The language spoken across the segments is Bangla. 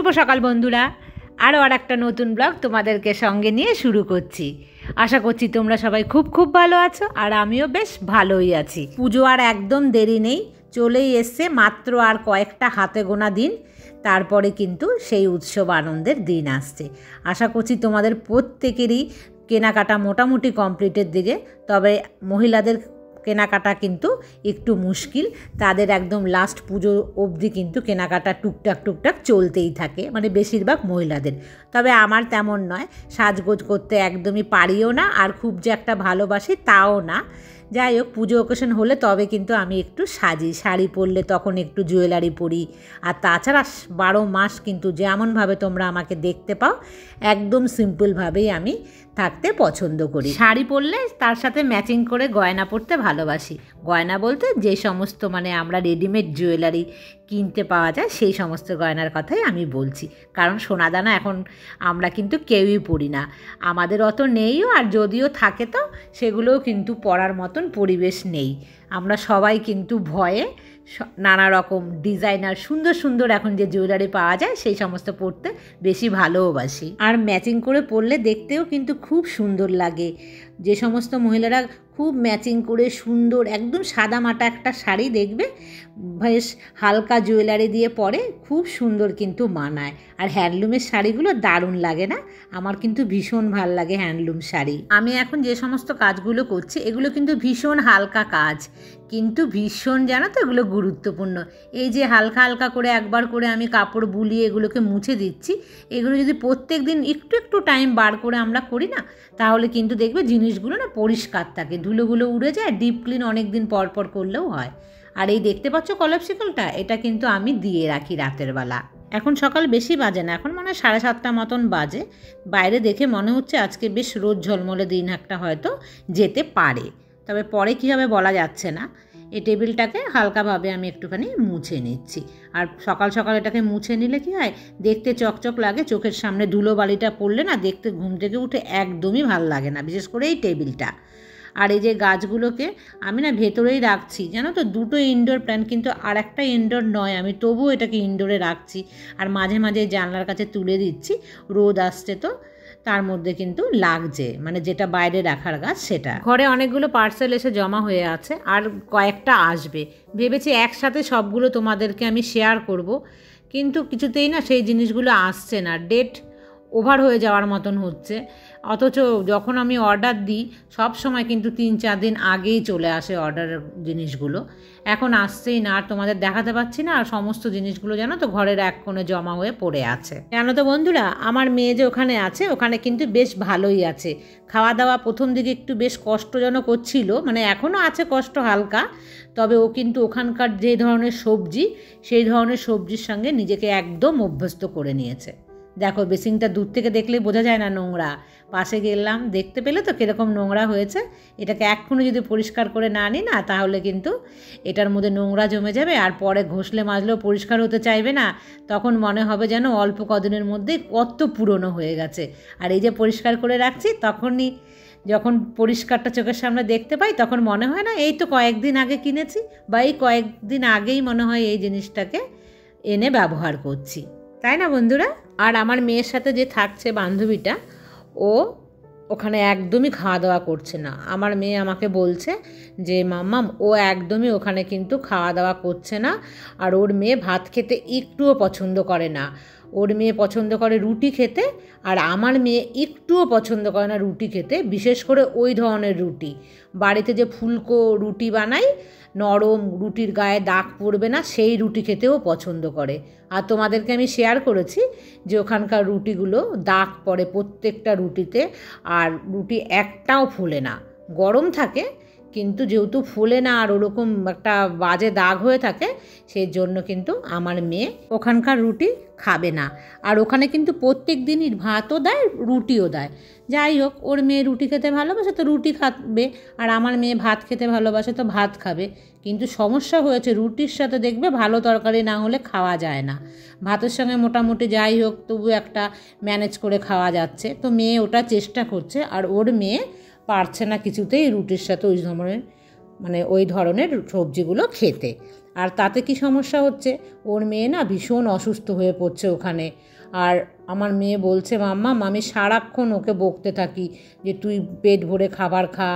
শুভ সকাল বন্ধুরা, আরও একটা নতুন ব্লগ তোমাদেরকে সঙ্গে নিয়ে শুরু করছি। আশা করছি তোমরা সবাই খুব খুব ভালো আছো, আর আমিও বেশ ভালোই আছি। পুজো আর একদম দেরি নেই, চলেই এসছে মাত্র আর কয়েকটা হাতে গোনা দিন, তারপরে কিন্তু সেই উৎসব আনন্দের দিন আসছে। আশা করছি তোমাদের প্রত্যেকেরই কেনাকাটা মোটামুটি কমপ্লিটের দিকে, তবে মহিলাদের কেনাকাটা কিন্তু একটু মুশকিল। তাদের একদম লাস্ট পুজো অবধি কিন্তু কেনাকাটা টুকটাক চলতেই থাকে, মানে বেশিরভাগ মহিলাদের। তবে আমার তেমন নয়, সাজগোজ করতে একদমই পারিও না, আর খুব যে একটা ভালোবাসি তাও না। যাই হোক, পুজো অকেশন হলে তবে কিন্তু আমি একটু সাজি, শাড়ি পরলে তখন একটু জুয়েলারি পরি। আর তাছাড়া 12 মাস কিন্তু যেমনভাবে তোমরা আমাকে দেখতে পাও, একদম সিম্পলভাবেই আমি থাকতে পছন্দ করি। শাড়ি পরলে তার সাথে ম্যাচিং করে গয়না পরতে ভালোবাসি। গয়না বলতে যে সমস্ত মানে আমরা রেডিমেড জুয়েলারি কিনতে পাওয়া যায় সেই সমস্ত গয়নার কথাই আমি বলছি। কারণ সোনাদানা এখন আমরা কিন্তু কেউই পরি না, আমাদের অত নেইও, আর যদিও থাকে তো সেগুলোও কিন্তু পরার মতন পরিবেশ নেই। আমরা সবাই কিন্তু ভয়ে নানা রকম ডিজাইনার সুন্দর সুন্দর এখন যে জুয়েলারি পাওয়া যায় সেই সমস্ত পরতে বেশি ভালোবাসি। আর ম্যাচিং করে পরলে দেখতেও কিন্তু খুব সুন্দর লাগে। যে সমস্ত মহিলারা খুব ম্যাচিং করে সুন্দর একদম সাদা মাটা একটা শাড়ি দেখবে, বেশ হালকা জুয়েলারি দিয়ে পরে খুব সুন্দর কিন্তু মানায়। আর হ্যান্ডলুমের শাড়িগুলো দারুণ লাগে না? আমার কিন্তু ভীষণ ভাল লাগে হ্যান্ডলুম শাড়ি। আমি এখন যে সমস্ত কাজগুলো করছি এগুলো কিন্তু ভীষণ হালকা কাজ, কিন্তু ভীষণ জানো তো এগুলো গুরুত্বপূর্ণ। এই যে হালকা হালকা করে একবার করে আমি কাপড় বুলিয়ে এগুলোকে মুছে দিচ্ছি, এগুলো যদি প্রত্যেক দিন একটু একটু টাইম বার করে আমরা করি না, তাহলে কিন্তু দেখবে জিনিসগুলো না পরিষ্কার থাকে, ধুলোগুলো উড়ে যায়। ডিপ ক্লিন অনেক দিন পর পর করলেও হয়। আর এই দেখতে পাচ্ছ কলপ শিকলটা, এটা কিন্তু আমি দিয়ে রাখি রাতের বেলা। এখন সকাল বেশি বাজে না, এখন মানে 7:30 মতন বাজে। বাইরে দেখে মনে হচ্ছে আজকে বেশ রোদ ঝলমলে দিন একটা হয়তো যেতে পারে, তবে পরে কী হবে বলা যাচ্ছে না। এই টেবিলটাকে হালকাভাবে আমি একটুখানি মুছে নিচ্ছি। আর সকাল সকাল এটাকে মুছে নিলে কী হয়, দেখতে চকচক লাগে। চোখের সামনে ধুলো বালিটা পড়লে না দেখতে ঘুম থেকে উঠে একদমই ভাল লাগে না, বিশেষ করে এই টেবিলটা। আর এই যে গাছগুলোকে আমি না ভেতরেই রাখছি, জানো তো, 2টো ইনডোর প্ল্যান্ট, কিন্তু আর একটা ইনডোর নয়, আমি তবুও এটাকে ইনডোরে রাখছি। আর মাঝে মাঝে জানলার কাছে তুলে দিচ্ছি, রোদ আসছে তো তার মধ্যে কিন্তু লাগছে, মানে যেটা বাইরে রাখার গাছ সেটা। ঘরে অনেকগুলো পার্সেল এসে জমা হয়ে আছে, আর কয়েকটা আসবে। ভেবেছি একসাথে সবগুলো তোমাদেরকে আমি শেয়ার করব, কিন্তু কিছুতেই না সেই জিনিসগুলো আসছে না, ডেট ওভার হয়ে যাওয়ার মতন হচ্ছে। অথচ যখন আমি অর্ডার দিই সব সময় কিন্তু 3-4 দিন আগেই চলে আসে অর্ডারের জিনিসগুলো। এখন আসছেই না, আর তোমাদের দেখাতে পাচ্ছি না। আর সমস্ত জিনিসগুলো জানো তো ঘরের এক কোণে জমা হয়ে পড়ে আছে। জানো তো বন্ধুরা, আমার মেয়ে যে ওখানে আছে ওখানে কিন্তু বেশ ভালোই আছে। খাওয়া দাওয়া প্রথম দিকে একটু বেশ কষ্টজনক হচ্ছিল, মানে এখনও আছে কষ্ট হালকা, তবে ও কিন্তু ওখানকার যে ধরনের সবজি সেই ধরনের সবজির সঙ্গে নিজেকে একদম অভ্যস্ত করে নিয়েছে। দেখো বেসিনটা দূর থেকে দেখলেই বোঝা যায় না নোংরা, পাশে গেলাম দেখতে পেলে তো কীরকম নোংরা হয়েছে। এটাকে এক্ষুনি যদি পরিষ্কার করে না নিই না, তাহলে কিন্তু এটার মধ্যে নোংরা জমে যাবে, আর পরে ঘষলে মাজলেও পরিষ্কার হতে চাইবে না। তখন মনে হবে যেন অল্প কদিনের মধ্যেই কত পুরনো হয়ে গেছে। আর এই যে পরিষ্কার করে রাখছি, তখনই যখন পরিষ্কারটা চোখের সামনে দেখতে পাই তখন মনে হয় না এই তো কয়েকদিন আগে কিনেছি, বা এই কয়েকদিন আগেই মনে হয় এই জিনিসটাকে এনে ব্যবহার করছি, তাই না বন্ধুরা? আর আমার মেয়ের সাথে যে থাকছে বান্ধবীটা, ও ওখানে একদমই খাওয়া দাওয়া করছে না। আমার মেয়ে আমাকে বলছে যে মাম্মাম ও একদমই ওখানে কিন্তু খাওয়া দাওয়া করছে না, আর ওর মেয়ে ভাত খেতে একটুও পছন্দ করে না। ওর মেয়ে পছন্দ করে রুটি খেতে, আর আমার মেয়ে একটুও পছন্দ করে না রুটি খেতে, বিশেষ করে ওই ধরনের রুটি। বাড়িতে যে ফুলকো রুটি বানাই, নরম, রুটির গায়ে দাগ পড়বে না, সেই রুটি খেতেও পছন্দ করে। আর তোমাদেরকে আমি শেয়ার করেছি যে ওখানকার রুটিগুলো দাগ পড়ে প্রত্যেকটা রুটিতে, আর রুটি একটাও ফোলে না, গরম থাকে কিন্তু যেহেতু ফোলে না আর ওরকম একটা বাজে দাগ হয়ে থাকে, সেই জন্য কিন্তু আমার মেয়ে ওখানকার রুটি খাবে না। আর ওখানে কিন্তু প্রত্যেক দিনই ভাতও দেয় রুটিও দেয়। যাই হোক, ওর মেয়ে রুটি খেতে ভালোবাসে তো রুটি খাবে, আর আমার মেয়ে ভাত খেতে ভালোবাসে তো ভাত খাবে। কিন্তু সমস্যা হয়েছে, রুটির সাথে দেখবে ভালো তরকারি না হলে খাওয়া যায় না। ভাতের সঙ্গে মোটামুটি যাই হোক তবু একটা ম্যানেজ করে খাওয়া যাচ্ছে। তো মেয়ে ওটা চেষ্টা করছে, আর ওর মেয়ে পারছে না কিছুতেই রুটির সাথে ওই ধরনের সবজিগুলো খেতে। আর তাতে কি সমস্যা হচ্ছে, ওর মেয়ে না ভীষণ অসুস্থ হয়ে পড়ছে ওখানে। আর আমার মেয়ে বলছে, মাম্মা আমি সারাক্ষণ ওকে বকতে থাকি যে তুই পেট ভরে খাবার খা।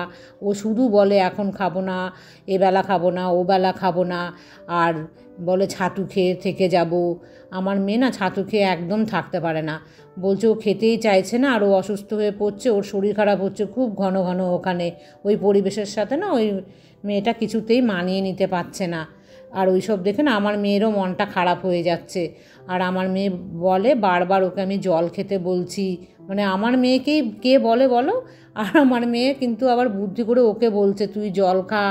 ও শুধু বলে এখন খাবো না, এবেলা খাবো না, ওবেলা খাবো না, আর বলে ছাতু খেয়ে থেকে যাব। আমার মেয়ে না ছাতু খেয়ে একদম থাকতে পারে না, বলছে ও খেতেই চাইছে না, আর ও অসুস্থ হয়ে পড়ছে, ওর শরীর খারাপ হচ্ছে খুব ঘন ঘন ওখানে। ওই পরিবেশের সাথে না ওই মেয়েটা কিছুতেই মানিয়ে নিতে পারছে না। আর ওই সব দেখে না আমার মেয়েরও মনটা খারাপ হয়ে যাচ্ছে। আর আমার মেয়ে বলে বারবার ওকে আমি জল খেতে বলছি, মানে আমার মেয়েকেই কে বলে বলো। আর আমার মেয়ে কিন্তু আবার বুদ্ধি করে ওকে বলছে তুই জল খা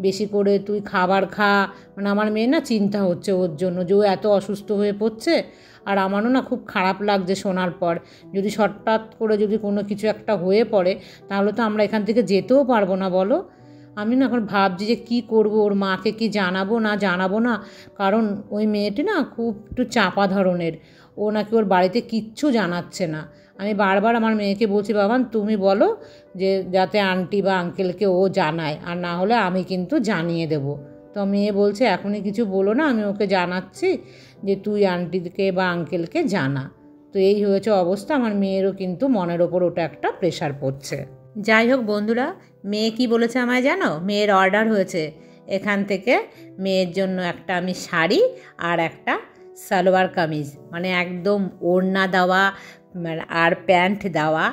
বেশি করে, তুই খাবার খা। মানে আমার মেয়ে না চিন্তা হচ্ছে ওর জন্য যে ও এত অসুস্থ হয়ে পড়ছে। আর আমারও না খুব খারাপ লাগছে শোনার পর, যদি হঠাৎ করে যদি কোনো কিছু একটা হয়ে পড়ে তাহলে তো আমরা এখান থেকে যেতেও পারবো না বলো। আমি না এখন ভাবছি যে কী করব, ওর মাকে কি জানাবো না জানাবো না। কারণ ওই মেয়েটি না খুব একটু চাপা ধরনের, ও নাকি ওর বাড়িতে কিচ্ছু জানাচ্ছে না। আমি বারবার আমার মেয়েকে বলছি বাবান তুমি বলো যে যাতে আন্টি বা আঙ্কেলকে ও জানায়, আর না হলে আমি কিন্তু জানিয়ে দেব। তো মেয়ে বলছে এখনই কিছু বলো না, আমি ওকে জানাচ্ছি যে তুই আন্টিকে বা আঙ্কেলকে জানা। তো এই হয়েছে অবস্থা, আমার মেয়েরও কিন্তু মনের ওপর ওটা একটা প্রেশার পড়ছে। যাই হোক বন্ধুরা, মেয়ে কি বলেছে আমায় জানো? মেয়ের অর্ডার হয়েছে এখান থেকে মেয়ের জন্য একটা আমি শাড়ি আর একটা সালোয়ার কামিজ, মানে একদম ওড়না দেওয়া আর প্যান্ট দেওয়া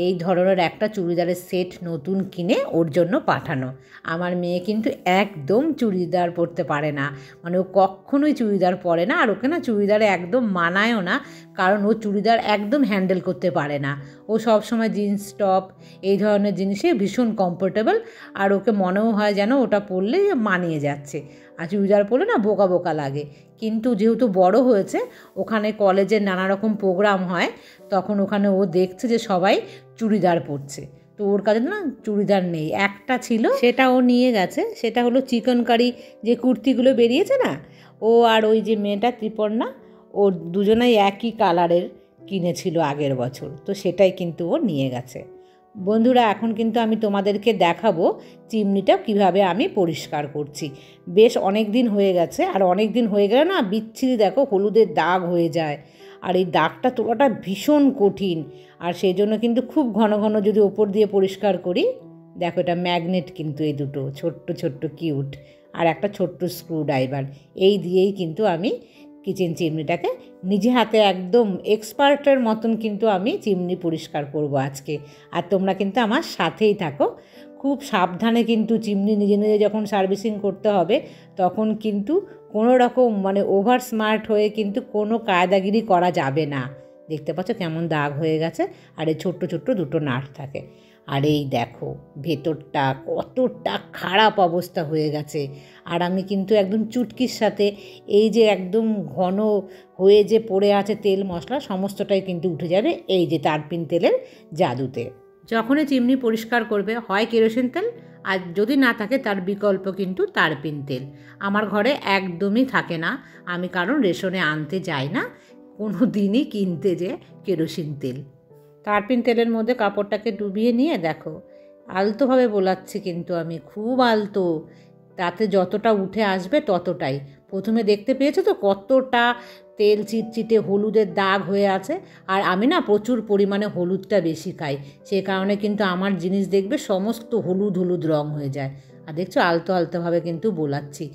এই ধরনের একটা চুড়িদারের সেট নতুন কিনে ওর জন্য পাঠানো। আমার মেয়ে কিন্তু একদম চুড়িদার পরতে পারে না, মানে ও কখনোই চুড়িদার পরে না। আর ওকে না চুড়িদারে একদম মানায়ও না, কারণ ও চুড়িদার একদম হ্যান্ডেল করতে পারে না। ও সবসময় জিন্স টপ এই ধরনের জিনিসে ভীষণ কমফোর্টেবল, আর ওকে মনেও হয় যেন ওটা পরলে মানিয়ে যাচ্ছে। আর চুড়িদার পরলে না বোকা বোকা লাগে। কিন্তু যেহেতু বড় হয়েছে, ওখানে কলেজের নানা রকম প্রোগ্রাম হয়, তখন ওখানে ও দেখছে যে সবাই চুড়িদার পরছে, তো ওর কাছে না চুড়িদার নেই। একটা ছিল সেটা ও নিয়ে গেছে, সেটা হলো চিকেন কারি যে কুর্তিগুলো বেরিয়েছে না, ও আর ওই যে মেয়েটা ত্রিপর্ণা, ও দুজনেই একই কালারের কিনেছিল আগের বছর, তো সেটাই কিন্তু ও নিয়ে গেছে। বন্ধুরা এখন কিন্তু আমি তোমাদেরকে দেখাবো চিমনিটা কিভাবে আমি পরিষ্কার করছি। বেশ অনেক দিন হয়ে গেছে, আর অনেক দিন হয়ে গেলে না বিচ্ছিরি দেখো হলুদের দাগ হয়ে যায়, আর এই দাগটা তোলাটা ভীষণ কঠিন। আর সেই জন্য কিন্তু খুব ঘন ঘন যদি ওপর দিয়ে পরিষ্কার করি, দেখো এটা ম্যাগনেট কিন্তু এই দুটো ছোট্ট ছোট্ট কিউট, আর একটা ছোট্ট স্ক্রু ড্রাইভার, এই দিয়েই কিন্তু আমি কিচেন চিমনিটাকে নিজে হাতে একদম এক্সপার্টের মতন কিন্তু আমি চিমনি পরিষ্কার করব আজকে। আর তোমরা কিন্তু আমার সাথেই থাকো, খুব সাবধানে কিন্তু চিমনি নিজে নিজে যখন সার্ভিসিং করতে হবে তখন কিন্তু কোনো রকম মানে ওভার স্মার্ট হয়ে কিন্তু কোনো কায়দাগিরি করা যাবে না। দেখতে পাচ্ছ কেমন দাগ হয়ে গেছে, আর এই ছোট্ট ছোট্ট দুটো নাট থাকে। আর এই দেখো ভেতরটা কতটা খারাপ অবস্থা হয়ে গেছে। আর আমি কিন্তু একদম চুটকির সাথে এই যে একদম ঘন হয়ে যে পড়ে আছে তেল মশলা সমস্তটাই কিন্তু উঠে যাবে এই যে তারপিন তেলের জাদুতে। যখনই চিমনি পরিষ্কার করবে হয় কেরোসিন তেল, আর যদি না থাকে তার বিকল্প কিন্তু তারপিন তেল। আমার ঘরে একদমই থাকে না, আমি কারণ রেশনে আনতে যাই না কোনো দিনই কিনতে, যে কেরোসিন তেল। তারপিন তেলের মধ্যে কাপড়টাকে ডুবিয়ে নিয়ে দেখো আলতোভাবে বোলাচ্ছি, কিন্তু আমি খুব আলতো, তাতে যতটা উঠে আসবে ততটাই। প্রথমে দেখতে পেয়েছো তো কতটা তেল চিটচিটে হলুদের দাগ হয়ে আছে। আর আমি না প্রচুর পরিমাণে হলুদটা বেশি খাই, সে কারণে কিন্তু আমার জিনিস দেখবে সমস্ত হলুদ হলুদ রং হয়ে যায়। আর দেখছো আলতো আলতোভাবে কিন্তু বোলাচ্ছি।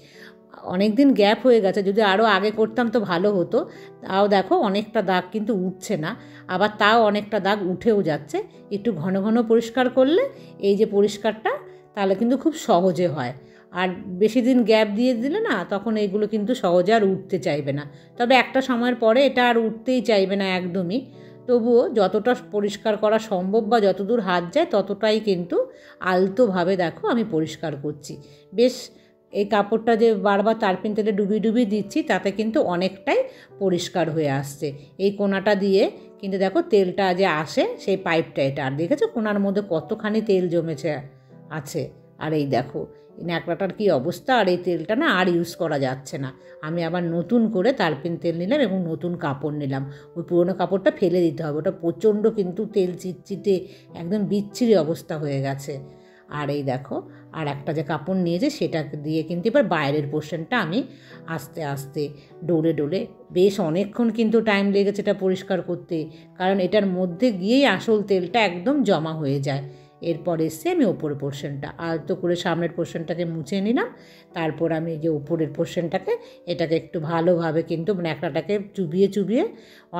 অনেক দিন গ্যাপ হয়ে গেছে, যদি আরও আগে করতাম তো ভালো হতো। তাও দেখো অনেকটা দাগ কিন্তু উঠছে না, আবার তাও অনেকটা দাগ উঠেও যাচ্ছে। একটু ঘন ঘন পরিষ্কার করলে এই যে পরিষ্কারটা তাহলে কিন্তু খুব সহজে হয়। আর বেশি দিন গ্যাপ দিয়ে দিলে না তখন এইগুলো কিন্তু সহজে আর উঠতে চাইবে না। তবে একটা সময়ের পরে এটা আর উঠতেই চাইবে না একদমই। তবুও যতটা পরিষ্কার করা সম্ভব বা যতদূর হাত যায় ততটাই কিন্তু আলতোভাবে দেখো আমি পরিষ্কার করছি। বেশ এই কাপড়টা যে বারবার তারপিন তেলে ডুবিয়ে ডুবিয়ে দিচ্ছি তাতে কিন্তু অনেকটাই পরিষ্কার হয়ে আসছে। এই কোনাটা দিয়ে কিন্তু দেখো তেলটা যে আসে সেই পাইপটা এটা, আর দেখেছো কোনার মধ্যে কতখানি তেল জমেছে আছে। আর এই দেখো ন্যাকড়াটার কী অবস্থা, আর এই তেলটা না আর ইউজ করা যাচ্ছে না। আমি আবার নতুন করে তারপিন তেল নিলাম এবং নতুন কাপড় নিলাম। ওই পুরোনো কাপড়টা ফেলে দিতে হবে, ওটা প্রচণ্ড কিন্তু তেল চিটচিটে একদম বিচ্ছিরি অবস্থা হয়ে গেছে। আর এই দেখো আর একটা যে কাপড় নিয়েছে সেটা দিয়ে কিন্তু এবার বাইরের পোর্শনটা আমি আস্তে আস্তে ডলে ডলে বেশ অনেকক্ষণ কিন্তু টাইম লেগেছে এটা পরিষ্কার করতে, কারণ এটার মধ্যে গিয়েই আসল তেলটা একদম জমা হয়ে যায়। এরপর এসে আমি ওপরের পোর্শনটা আলতো করে সামনের পোর্শনটাকে মুছে নিলাম। তারপর আমি যে ওপরের পোর্শনটাকে এটাকে একটু ভালোভাবে কিন্তু ন্যাকড়াটাকে চুবিয়ে চুবিয়ে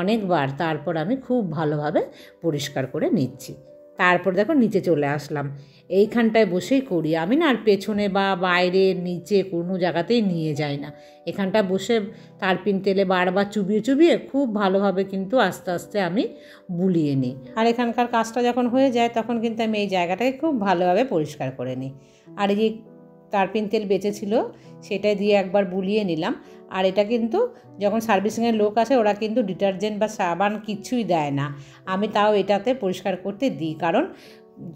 অনেকবার তারপর আমি খুব ভালোভাবে পরিষ্কার করে নিচ্ছি। তারপর দেখো নিচে চলে আসলাম, এইখানটায় বসেই করি আমি না, আর পেছনে বা বাইরে নিচে কোনো জায়গাতেই নিয়ে যাই না। এখানটা বসে তারপিন তেলে বারবার চুবিয়ে চুবিয়ে খুব ভালোভাবে কিন্তু আস্তে আস্তে আমি বুলিয়ে নিই। আর এখানকার কাজটা যখন হয়ে যায় তখন কিন্তু আমি এই জায়গাটাকে খুব ভালোভাবে পরিষ্কার করে নিই। আর এই যে তারপিন তেল বেঁচেছিল সেটাই দিয়ে একবার বুলিয়ে নিলাম। আর এটা কিন্তু যখন সার্ভিসিংয়ের লোক আসে ওরা কিন্তু ডিটারজেন্ট বা সাবান কিছুই দেয় না, আমি তাও এটাতে পরিষ্কার করতে দিই, কারণ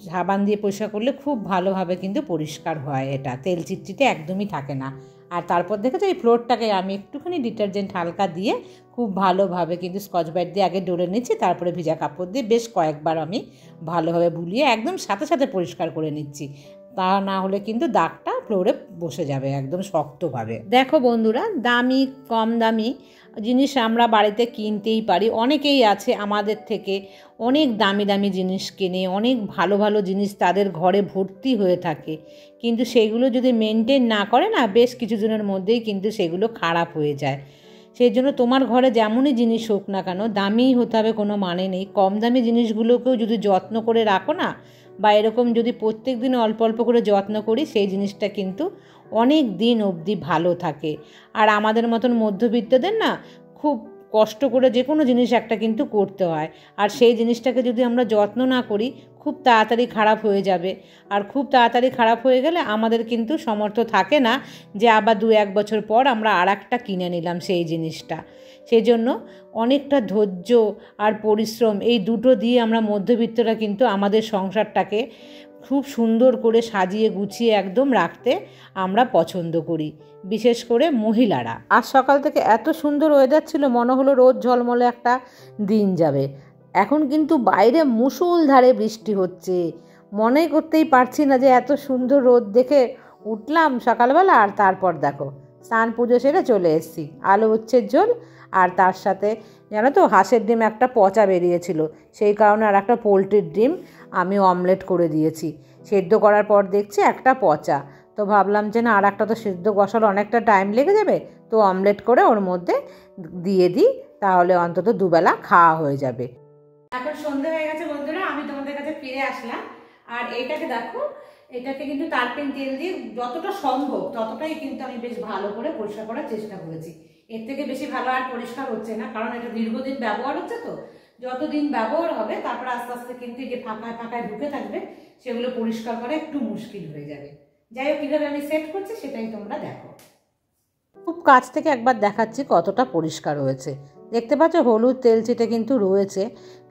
সাবান দিয়ে পরিষ্কার করলে খুব ভালোভাবে কিন্তু পরিষ্কার হয়, এটা তেল চিটচিটে একদমই থাকে না। আর তারপর দেখেছো এই ফ্লোরটাকে আমি একটুখানি ডিটারজেন্ট হালকা দিয়ে খুব ভালোভাবে কিন্তু স্কচ ব্রাইট দিয়ে আগে ডলে নিচ্ছি, তারপরে ভিজা কাপড় দিয়ে বেশ কয়েকবার আমি ভালোভাবে বুলিয়ে একদম সাথে সাথে পরিষ্কার করে নিচ্ছি। তা না হলে কিন্তু দাগটা ফ্লোরে বসে যাবে একদম শক্তভাবে। দেখো বন্ধুরা, দামি কম দামি জিনিস আমরা বাড়িতে কিনতেই পারি, অনেকেই আছে আমাদের থেকে অনেক দামি দামি জিনিস কেনে, অনেক ভালো ভালো জিনিস তাদের ঘরে ভর্তি হয়ে থাকে, কিন্তু সেগুলো যদি মেনটেন না করে না বেশ কিছুদিনের মধ্যেই কিন্তু সেগুলো খারাপ হয়ে যায়। সেই জন্য তোমার ঘরে যেমনই জিনিস হোক না কেন দামিই হতে হবে কোনো মানে নেই, কম দামি জিনিসগুলোকেও যদি যত্ন করে রাখো না বা এরকম যদি প্রত্যেক দিন অল্প অল্প করে যত্ন করি সেই জিনিসটা কিন্তু অনেক দিন অবধি ভালো থাকে। আর আমাদের মতন মধ্যবিত্তদের না খুব কষ্ট করে যে কোনো জিনিস একটা কিন্তু করতে হয়, আর সেই জিনিসটাকে যদি আমরা যত্ন না করি খুব তাড়াতাড়ি খারাপ হয়ে যাবে। আর খুব তাড়াতাড়ি খারাপ হয়ে গেলে আমাদের কিন্তু সামর্থ্য থাকে না যে আবার 2-1 বছর পর আমরা আর একটা কিনে নিলাম সেই জিনিসটা। সেই জন্য অনেকটা ধৈর্য আর পরিশ্রম এই দুটো দিয়ে আমরা মধ্যবিত্তরা কিন্তু আমাদের সংসারটাকে খুব সুন্দর করে সাজিয়ে গুছিয়ে একদম রাখতে আমরা পছন্দ করি, বিশেষ করে মহিলারা। আজ সকাল থেকে এত সুন্দর ওয়েদার ছিল, মনে হলো রোদ ঝলমলে একটা দিন যাবে। এখন কিন্তু বাইরে মুষলধারে বৃষ্টি হচ্ছে, মনে করতেই পারছি না যে এত সুন্দর রোদ দেখে উঠলাম সকালবেলা। আর তারপর দেখো স্নান পুজো সেরে চলে এসেছি, আলু উচ্ছের ঝোল, আর তার সাথে জানো তো হাঁসের ডিম একটা পচা বেরিয়েছিল, সেই কারণে আর একটা পোলট্রির ডিম আমি অমলেট করে দিয়েছি। সেদ্ধ করার পর দেখছি একটা পচা, তো ভাবলাম যে না আর একটা তো সেদ্ধ বসালে অনেকটা টাইম লেগে যাবে, তো অমলেট করে ওর মধ্যে দিয়ে দিই, তাহলে অন্তত দুবেলা খাওয়া হয়ে যাবে। এখন সন্ধে হয়ে গেছে বন্ধুরা, আমি তোমাদের কাছে ফিরে আসলাম। আর এইটাকে দেখো, এটাকে কিন্তু তারপিন তেল দিয়ে যতটা সম্ভব ততটাই কিন্তু আমি বেশ ভালো করে পরিষ্কার করার চেষ্টা করেছি। এর থেকে বেশি ভালো আর পরিষ্কার হচ্ছে না, কারণ এটা দীর্ঘদিন ব্যবহার হচ্ছে, তো যতদিন ব্যবহার হবে তারপর আস্তে আস্তে কিন্তু যে ফাঁকায় ফাঁকায় ঢুকে থাকবে সেগুলো পরিষ্কার করা একটু মুশকিল হয়ে যাবে। যাই হোক, কীভাবে আমি সেট করছি সেটাই তোমরা দেখো। খুব কাছ থেকে একবার দেখাচ্ছি কতটা পরিষ্কার হয়েছে। দেখতে পাচ্ছ হলুদ তেল চিটে কিন্তু রয়েছে,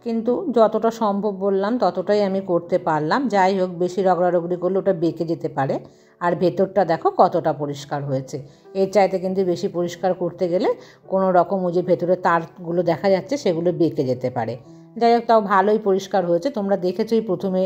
কিন্তু যতটা সম্ভব বললাম ততটাই আমি করতে পারলাম। যাই হোক, বেশি রগড়ারগড়ি করলে ওটা বেঁকে যেতে পারে। আর ভেতরটা দেখো কতটা পরিষ্কার হয়েছে, এর চাইতে কিন্তু বেশি পরিষ্কার করতে গেলে কোনো রকম ওই যে ভেতরে তারগুলো দেখা যাচ্ছে সেগুলো বেঁকে যেতে পারে। যাই হোক, তাও ভালোই পরিষ্কার হয়েছে। তোমরা দেখেছোই প্রথমে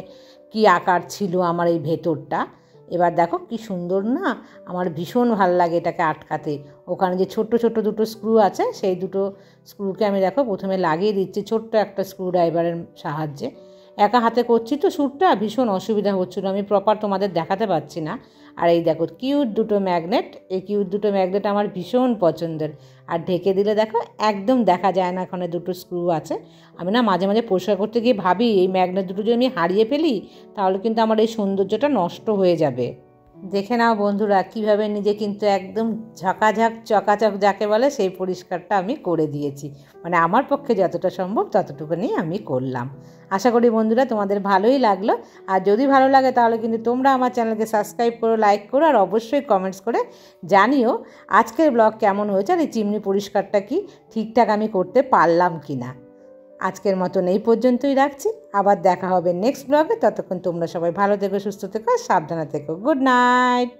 কি আকার ছিল আমার এই ভেতরটা, এবার দেখো কি সুন্দর না, আমার ভীষণ ভালো লাগে এটাকে আটকাতে। ওখানে যে ছোট্ট ছোট্ট দুটো স্ক্রু আছে সেই দুটো স্ক্রুকে আমি দেখো প্রথমে লাগিয়ে দিচ্ছি ছোট্ট একটা স্ক্রু ড্রাইভারের সাহায্যে। একা হাতে করছি তো শ্যুটটা, ভীষণ অসুবিধা হচ্ছিলো, আমি প্রপার তোমাদের দেখাতে পারছি না। আর এই দেখো কিউট দুটো ম্যাগনেট, এই কিউট দুটো ম্যাগনেট আমার ভীষণ পছন্দের। আর ঢেকে দিলে দেখো একদম দেখা যায় না, ওখানে দুটো স্ক্রু আছে। আমি না মাঝে মাঝে পরিষ্কার করতে গিয়ে ভাবি এই ম্যাগনেট দুটো যদি আমি হারিয়ে ফেলি তাহলে কিন্তু আমার এই সৌন্দর্যটা নষ্ট হয়ে যাবে। দেখে নাও বন্ধুরা কীভাবে নিজে কিন্তু একদম ঝাঁকাঝাঁক চকাচক যাকে বলে সেই পরিষ্কারটা আমি করে দিয়েছি। মানে আমার পক্ষে যতটা সম্ভব ততটুকুনি আমি করলাম। আশা করি বন্ধুরা তোমাদের ভালোই লাগলো। আর যদি ভালো লাগে তাহলে কিন্তু তোমরা আমার চ্যানেলকে সাবস্ক্রাইব করো, লাইক করো, আর অবশ্যই কমেন্টস করে জানিও আজকের ব্লগ কেমন হয়েছে, আর এই চিমনি পরিষ্কারটা কি ঠিকঠাক আমি করতে পারলাম কি না। আজকের মতন এই পর্যন্তই রাখছি, আবার দেখা হবে নেক্সট ব্লগে। ততক্ষণ তোমরা সবাই ভালো থেকো, সুস্থ থেকো, সাবধানে থেকো। Good night.